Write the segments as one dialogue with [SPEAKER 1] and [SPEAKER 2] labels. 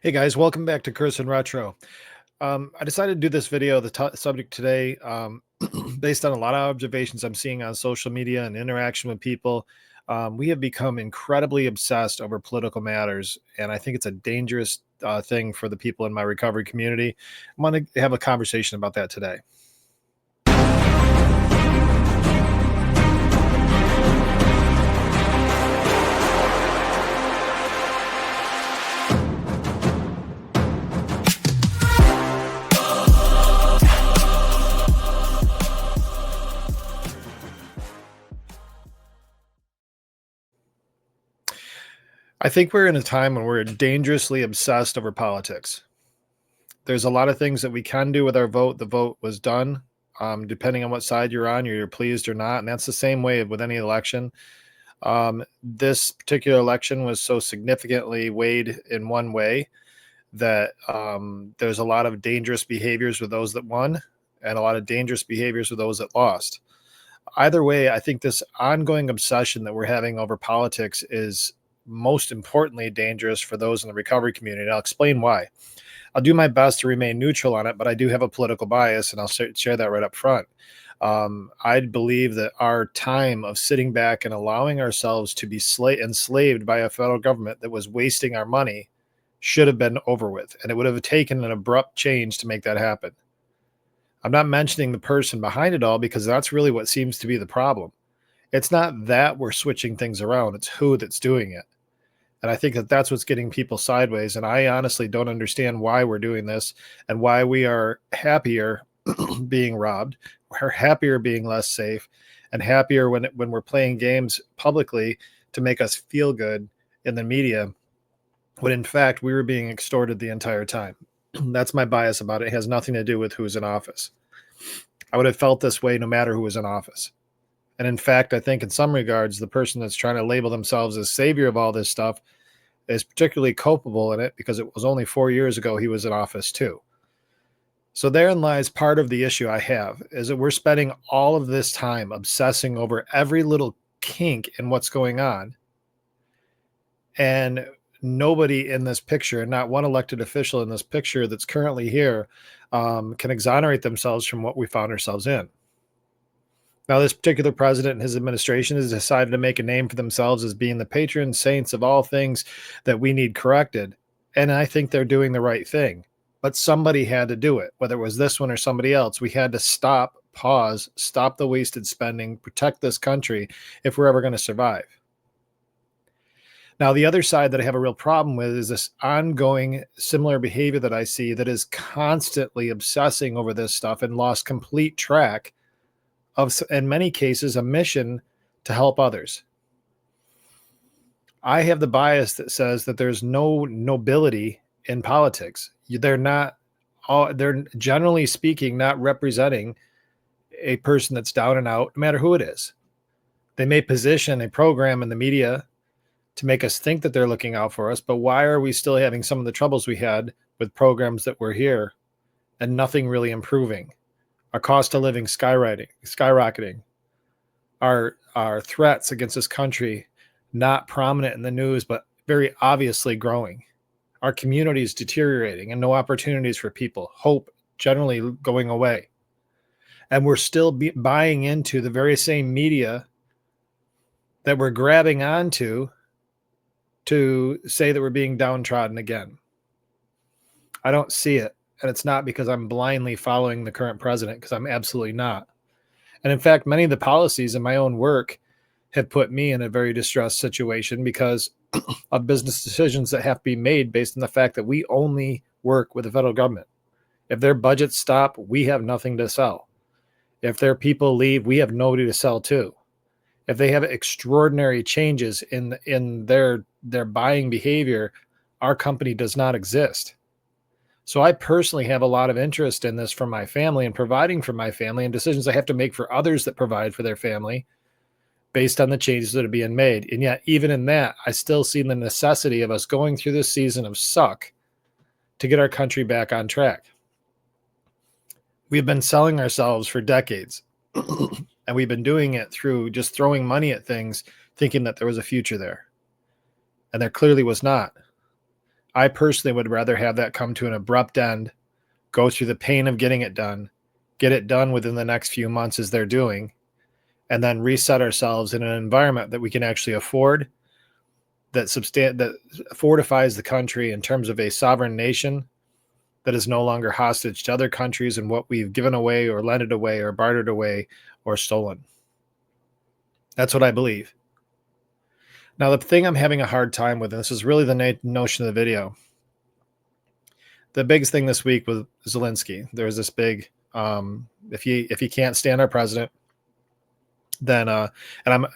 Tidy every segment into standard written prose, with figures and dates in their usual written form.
[SPEAKER 1] Hey guys, welcome back to Curse and Retro. I decided to do this video, subject today, based on a lot of observations I'm seeing on social media and interaction with people. We have become incredibly obsessed over political matters, and I think it's a dangerous thing for the people in my recovery community. I want to have a conversation about that today. I think we're in a time when we're dangerously obsessed over politics. There's a lot of things that we can do with our vote. The vote was done. Depending on what side you're on, you're pleased or not. And that's the same way with any election. This particular election was so significantly weighed in one way that there's a lot of dangerous behaviors with those that won and a lot of dangerous behaviors with those that lost. Either way, I think this ongoing obsession that we're having over politics is most importantly dangerous for those in the recovery community. And I'll explain why. I'll do my best to remain neutral on it, but I do have a political bias, and I'll share that right up front. I believe that our time of sitting back and allowing ourselves to be enslaved by a federal government that was wasting our money should have been over with, and it would have taken an abrupt change to make that happen. I'm not mentioning the person behind it all because that's really what seems to be the problem. It's not that we're switching things around, it's who that's doing it. And I think that that's what's getting people sideways. And I honestly don't understand why we're doing this and why we are happier being robbed. We're happier being less safe and happier when we're playing games publicly to make us feel good in the media, when in fact we were being extorted the entire time. That's my bias about it. It has nothing to do with who's in office. I would have felt this way no matter who was in office. And in fact, I think in some regards, the person that's trying to label themselves as savior of all this stuff is particularly culpable in it because it was only 4 years ago he was in office too. So therein lies part of the issue I have, is that we're spending all of this time obsessing over every little kink in what's going on. And nobody in this picture, and not one elected official in this picture that's currently here, can exonerate themselves from what we found ourselves in. Now, this particular president and his administration has decided to make a name for themselves as being the patron saints of all things that we need corrected. And I think they're doing the right thing. But somebody had to do it, whether it was this one or somebody else. We had to stop, pause, stop the wasted spending, protect this country if we're ever going to survive. Now, the other side that I have a real problem with is this ongoing similar behavior that I see that is constantly obsessing over this stuff and lost complete track of, in many cases, a mission to help others. I have the bias that says that there's no nobility in politics. They're generally speaking not representing a person that's down and out, no matter who it is. They may position a program in the media to make us think that they're looking out for us, but why are we still having some of the troubles we had with programs that were here and nothing really improving? Our cost of living skyrocketing, our threats against this country not prominent in the news, but very obviously growing. Our communities deteriorating and no opportunities for people. Hope generally going away. And we're still buying into the very same media that we're grabbing onto to say that we're being downtrodden again. I don't see it. And it's not because I'm blindly following the current president, because I'm absolutely not. And in fact, many of the policies in my own work have put me in a very distressed situation because of business decisions that have to be made based on the fact that we only work with the federal government. If their budgets stop, we have nothing to sell. If their people leave, we have nobody to sell to. If they have extraordinary changes in their buying behavior, our company does not exist. So I personally have a lot of interest in this for my family and providing for my family and decisions I have to make for others that provide for their family based on the changes that are being made. And yet, even in that, I still see the necessity of us going through this season of suck to get our country back on track. We've been selling ourselves for decades, and we've been doing it through just throwing money at things, thinking that there was a future there. And there clearly was not. I personally would rather have that come to an abrupt end, go through the pain of getting it done, get it done within the next few months as they're doing, and then reset ourselves in an environment that we can actually afford, that fortifies the country in terms of a sovereign nation that is no longer hostage to other countries and what we've given away or lended away or bartered away or stolen. That's what I believe. Now, the thing I'm having a hard time with, and this is really the notion of the video, the biggest thing this week was Zelensky. There was this big, if he can't stand our president, then and I'm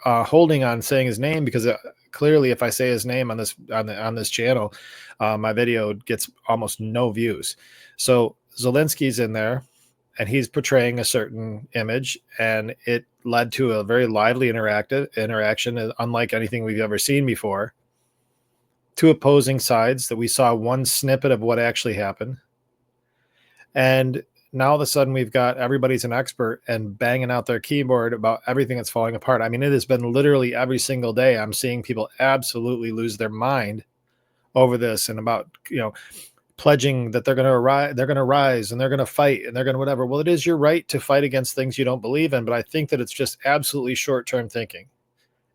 [SPEAKER 1] holding on saying his name because clearly, if I say his name on this channel, my video gets almost no views. So Zelensky's in there, and he's portraying a certain image, and it led to a very lively interaction, unlike anything we've ever seen before. Two opposing sides that we saw one snippet of what actually happened, and now all of a sudden we've got everybody's an expert and banging out their keyboard about everything that's falling apart. I mean, it has been literally every single day I'm seeing people absolutely lose their mind over this, and about, pledging that they're going to rise and they're going to fight and they're going to whatever. Well, it is your right to fight against things you don't believe in, but I think that it's just absolutely short-term thinking.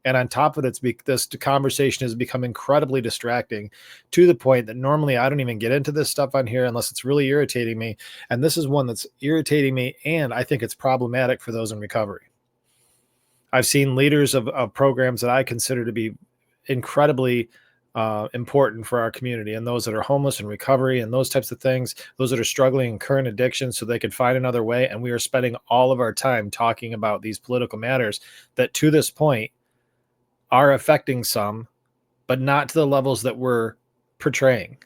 [SPEAKER 1] And on top of it, this conversation has become incredibly distracting, to the point that normally I don't even get into this stuff on here unless it's really irritating me. And this is one that's irritating me, and I think it's problematic for those in recovery. I've seen leaders of programs that I consider to be incredibly important for our community, and those that are homeless and recovery and those types of things, those that are struggling in current addiction so they can find another way. And we are spending all of our time talking about these political matters that to this point are affecting some, but not to the levels that we're portraying.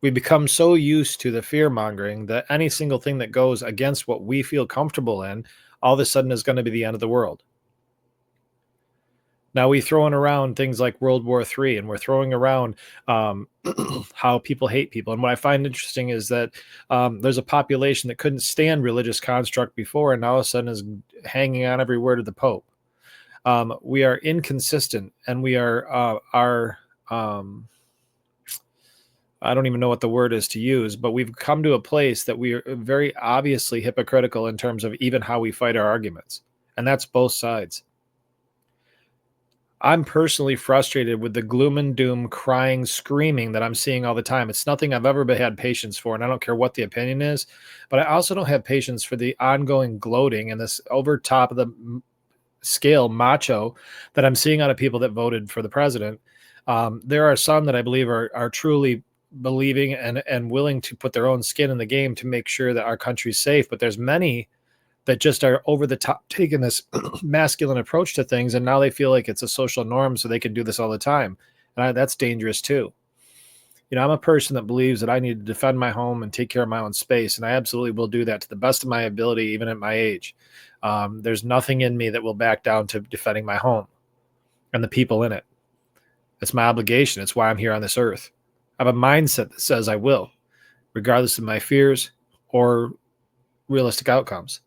[SPEAKER 1] We become so used to the fear mongering that any single thing that goes against what we feel comfortable in, all of a sudden is going to be the end of the world. Now we throwing around things like World War III, and we're throwing around how people hate people. And what I find interesting is that there's a population that couldn't stand religious construct before, and all of a sudden is hanging on every word of the Pope. We are inconsistent, and we are I don't even know what the word is to use, but we've come to a place that we are very obviously hypocritical in terms of even how we fight our arguments. And that's both sides. I'm personally frustrated with the gloom and doom, crying, screaming that I'm seeing all the time. It's nothing I've ever had patience for, and I don't care what the opinion is, but I also don't have patience for the ongoing gloating and this over top of the scale macho that I'm seeing out of people that voted for the president. There are some that I believe are truly believing and willing to put their own skin in the game to make sure that our country's safe. But there's many that just are over the top, taking this masculine approach to things, and now they feel like it's a social norm, so they can do this all the time. And that's dangerous too. I'm a person that believes that I need to defend my home and take care of my own space, and I absolutely will do that to the best of my ability, even at my age. There's nothing in me that will back down to defending my home and the people in it. It's my obligation. It's why I'm here on this earth. I have a mindset that says I will, regardless of my fears or realistic outcomes.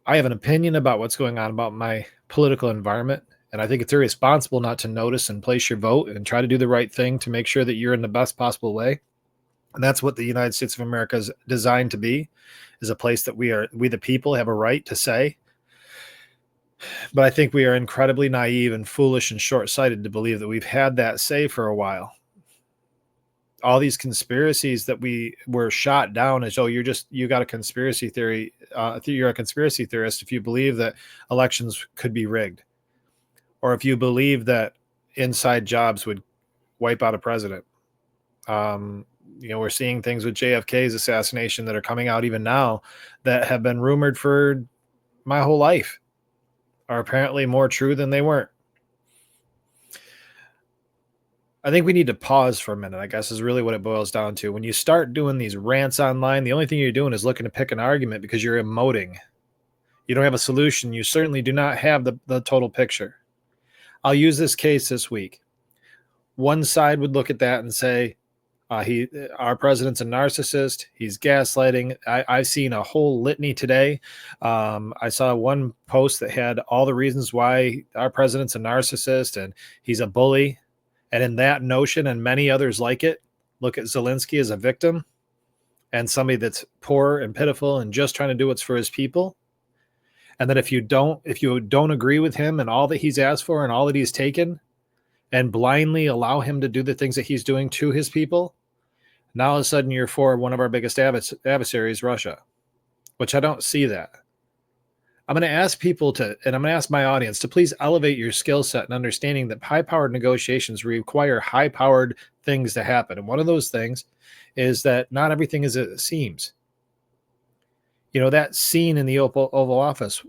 [SPEAKER 1] I have an opinion about what's going on about my political environment, and I think it's irresponsible not to notice and place your vote and try to do the right thing to make sure that you're in the best possible way. And that's what the United States of America is designed to be, is a place that we the people have a right to say. But I think we are incredibly naive and foolish and short-sighted to believe that we've had that say for a while. All these conspiracies that we were shot down as, you got a conspiracy theory. You're a conspiracy theorist if you believe that elections could be rigged, or if you believe that inside jobs would wipe out a president. We're seeing things with JFK's assassination that are coming out even now that have been rumored for my whole life, are apparently more true than they weren't. I think we need to pause for a minute, I guess, is really what it boils down to. When you start doing these rants online, the only thing you're doing is looking to pick an argument because you're emoting. You don't have a solution. You certainly do not have the total picture. I'll use this case this week. One side would look at that and say, our president's a narcissist. He's gaslighting. I've seen a whole litany today. I saw one post that had all the reasons why our president's a narcissist and he's a bully. And in that notion and many others like it, look at Zelensky as a victim and somebody that's poor and pitiful and just trying to do what's for his people. And that if you don't agree with him and all that he's asked for and all that he's taken, and blindly allow him to do the things that he's doing to his people, now all of a sudden you're for one of our biggest adversaries, Russia, which I don't see that. I'm going to ask people to, and I'm going to ask my audience to please elevate your skill set and understanding that high-powered negotiations require high-powered things to happen. And one of those things is that not everything is as it seems. You know, that scene in the Oval Office,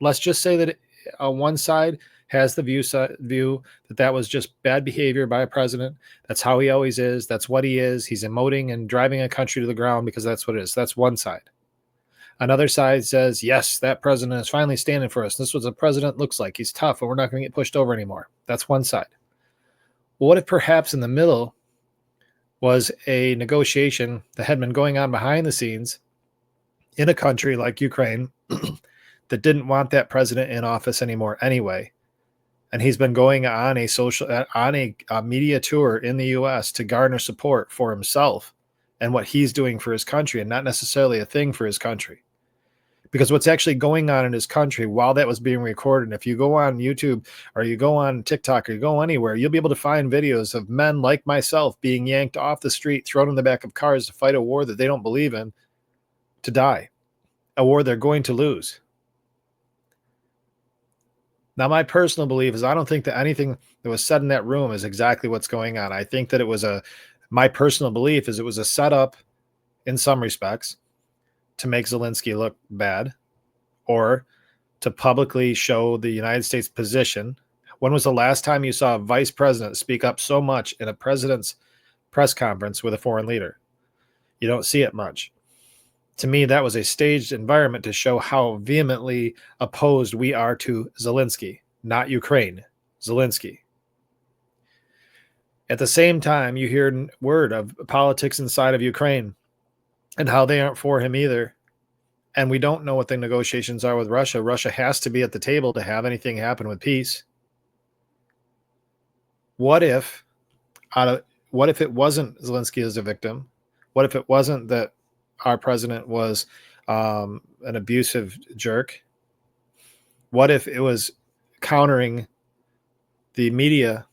[SPEAKER 1] let's just say that on one side has the view that was just bad behavior by a president. That's how he always is. That's what he is. He's emoting and driving a country to the ground because that's what it is. That's one side. Another side says, yes, that president is finally standing for us. This is what a president looks like. He's tough and we're not going to get pushed over anymore. That's one side. Well, what if perhaps in the middle was a negotiation that had been going on behind the scenes in a country like Ukraine that didn't want that president in office anymore anyway? And he's been going on a media tour in the U.S. to garner support for himself and what he's doing for his country, and not necessarily a thing for his country. Because what's actually going on in his country while that was being recorded, if you go on YouTube or you go on TikTok or you go anywhere, you'll be able to find videos of men like myself being yanked off the street, thrown in the back of cars to fight a war that they don't believe in, to die, a war they're going to lose. Now, my personal belief is I don't think that anything that was said in that room is exactly what's going on. I think that my personal belief is it was a setup in some respects to make Zelensky look bad or to publicly show the United States position. When was the last time you saw a vice president speak up so much in a president's press conference with a foreign leader? You don't see it much. To me, that was a staged environment to show how vehemently opposed we are to Zelensky, not Ukraine, Zelensky. At the same time, you hear word of politics inside of Ukraine and how they aren't for him either. And we don't know what the negotiations are with Russia. Russia has to be at the table to have anything happen with peace. What if it wasn't Zelensky as a victim? What if it wasn't that our president was an abusive jerk? What if it was countering the media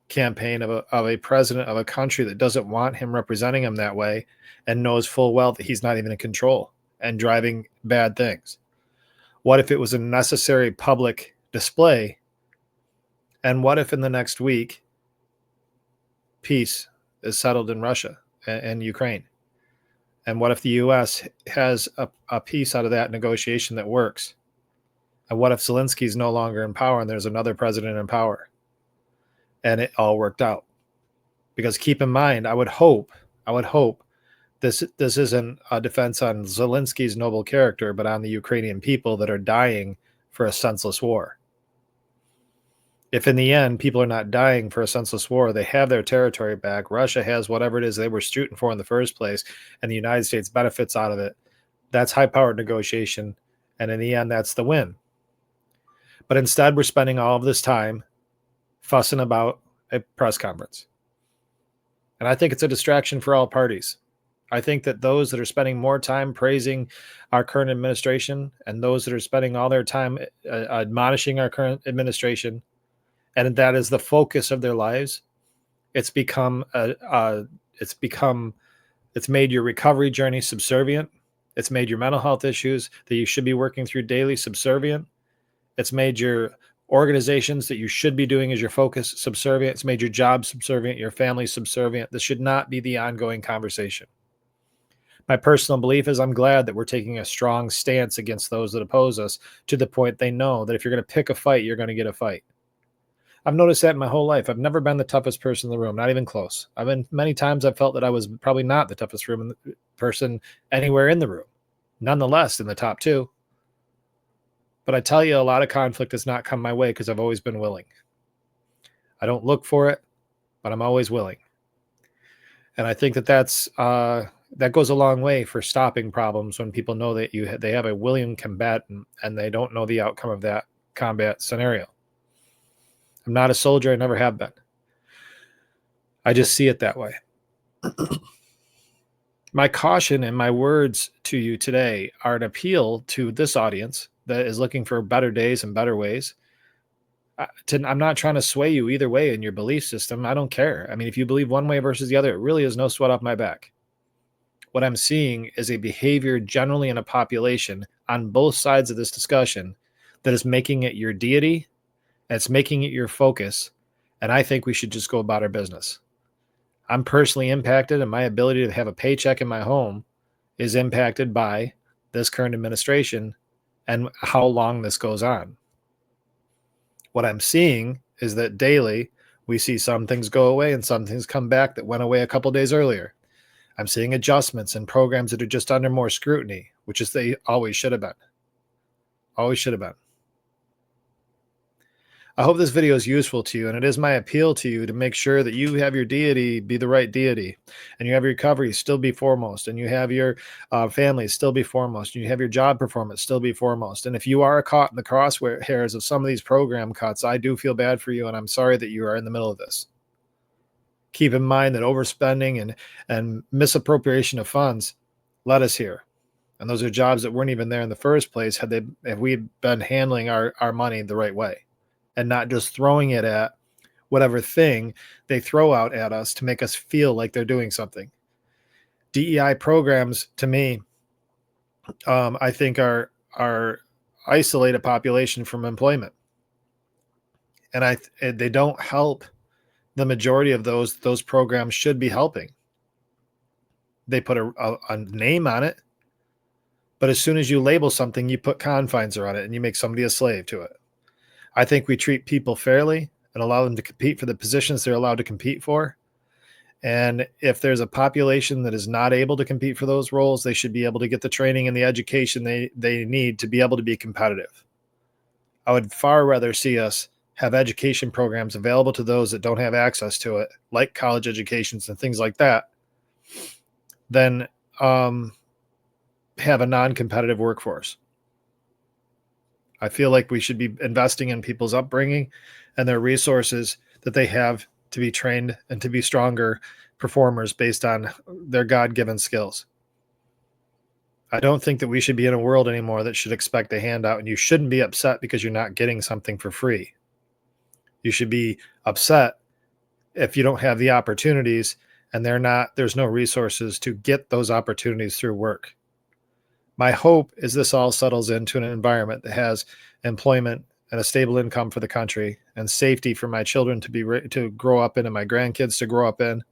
[SPEAKER 1] campaign of a president of a country that doesn't want him representing him that way and knows full well that he's not even in control and driving bad things? What if it was a necessary public display? And what if in the next week peace is settled in Russia and Ukraine? And what if the U.S. has a piece out of that negotiation that works? And what if Zelensky's no longer in power and there's another president in power? And it all worked out. Because keep in mind, I would hope this isn't a defense on Zelensky's noble character, but on the Ukrainian people that are dying for a senseless war. If in the end people are not dying for a senseless war, they have their territory back, Russia has whatever it is they were shooting for in the first place, and the United States benefits out of it, that's high-powered negotiation, and in the end, that's the win. But instead, we're spending all of this time fussing about a press conference. And I think it's a distraction for all parties. I think that those that are spending more time praising our current administration and those that are spending all their time admonishing our current administration, and that is the focus of their lives, it's made your recovery journey subservient. It's made your mental health issues that you should be working through daily subservient. It's made your organizations that you should be doing as your focus subservient. It's made your job subservient, your family subservient. This should not be the ongoing conversation. My personal belief is I'm glad that we're taking a strong stance against those that oppose us to the point they know that if you're going to pick a fight, you're going to get a fight. I've noticed that in my whole life. I've never been the toughest person in the room, not even close. Many times I've felt that I was probably not the toughest person anywhere in the room, nonetheless in the top two. But I tell you, a lot of conflict has not come my way because I've always been willing. I don't look for it, but I'm always willing. And I think that goes a long way for stopping problems when people know that they have a willing combatant and they don't know the outcome of that combat scenario. I'm not a soldier. I never have been. I just see it that way. My caution and my words to you today are an appeal to this audience that is looking for better days and better ways. I'm not trying to sway you either way in your belief system. I don't care. I mean, if you believe one way versus the other, it really is no sweat off my back. What I'm seeing is a behavior generally in a population on both sides of this discussion that is making it your deity, and it's making it your focus. And I think we should just go about our business. I'm personally impacted, and my ability to have a paycheck in my home is impacted by this current administration and how long this goes on. What I'm seeing is that daily we see some things go away and some things come back that went away a couple days earlier. I'm seeing adjustments and programs that are just under more scrutiny, which is they always should have been. Always should have been. I hope this video is useful to you, and it is my appeal to you to make sure that you have your deity be the right deity, and you have your recovery still be foremost, and you have your family still be foremost, and you have your job performance still be foremost. And if you are caught in the crosshairs of some of these program cuts, I do feel bad for you, and I'm sorry that you are in the middle of this. Keep in mind that overspending and misappropriation of funds led us here. And those are jobs that weren't even there in the first place if we had been handling our money the right way and not just throwing it at whatever thing they throw out at us to make us feel like they're doing something. DEI programs, to me, I think are isolate a population from employment. And they don't help the majority of those programs should be helping. They put a name on it, but as soon as you label something, you put confines around it and you make somebody a slave to it. I think we treat people fairly and allow them to compete for the positions they're allowed to compete for. And if there's a population that is not able to compete for those roles, they should be able to get the training and the education they need to be able to be competitive. I would far rather see us have education programs available to those that don't have access to it, like college educations and things like that, than have a non-competitive workforce. I feel like we should be investing in people's upbringing and their resources that they have to be trained and to be stronger performers based on their God-given skills. I don't think that we should be in a world anymore that should expect a handout, and you shouldn't be upset because you're not getting something for free. You should be upset if you don't have the opportunities and there's no resources to get those opportunities through work. My hope is this all settles into an environment that has employment and a stable income for the country and safety for my children to grow up in and my grandkids to grow up in.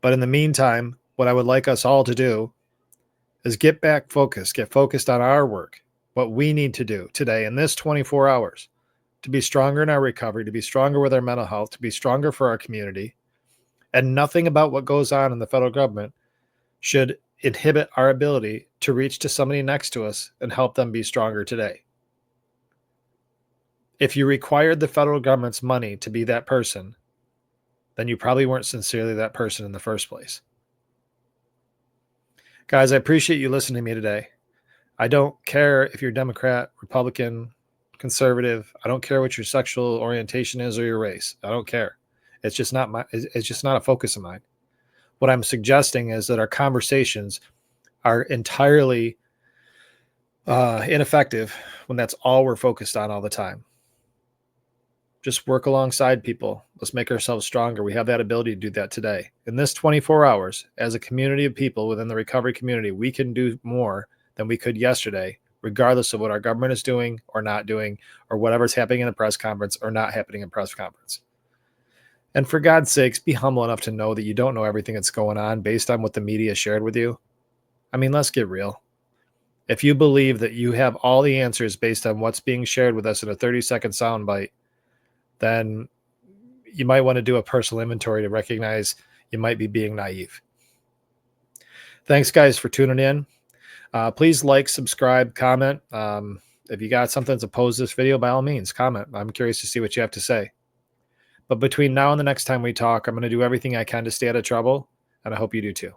[SPEAKER 1] But in the meantime, what I would like us all to do is get focused on our work, what we need to do today in this 24 hours to be stronger in our recovery, to be stronger with our mental health, to be stronger for our community. And nothing about what goes on in the federal government should inhibit our ability to reach to somebody next to us and help them be stronger today. If you required the federal government's money to be that person, then you probably weren't sincerely that person in the first place. Guys, I appreciate you listening to me today. I don't care if you're Democrat, Republican, conservative. I don't care what your sexual orientation is or your race. I don't care. It's just not a focus of mine. What I'm suggesting is that our conversations are entirely ineffective when that's all we're focused on all the time. Just work alongside people. Let's make ourselves stronger. We have that ability to do that today. In this 24 hours, as a community of people within the recovery community, we can do more than we could yesterday, regardless of what our government is doing or not doing, or whatever's happening in a press conference or not happening in a press conference. And for God's sakes, be humble enough to know that you don't know everything that's going on based on what the media shared with you. I mean, let's get real. If you believe that you have all the answers based on what's being shared with us in a 30-second soundbite, then you might want to do a personal inventory to recognize you might be being naive. Thanks, guys, for tuning in. Please like, subscribe, comment. If you got something to oppose this video, by all means, comment. I'm curious to see what you have to say. But between now and the next time we talk, I'm going to do everything I can to stay out of trouble, and I hope you do too.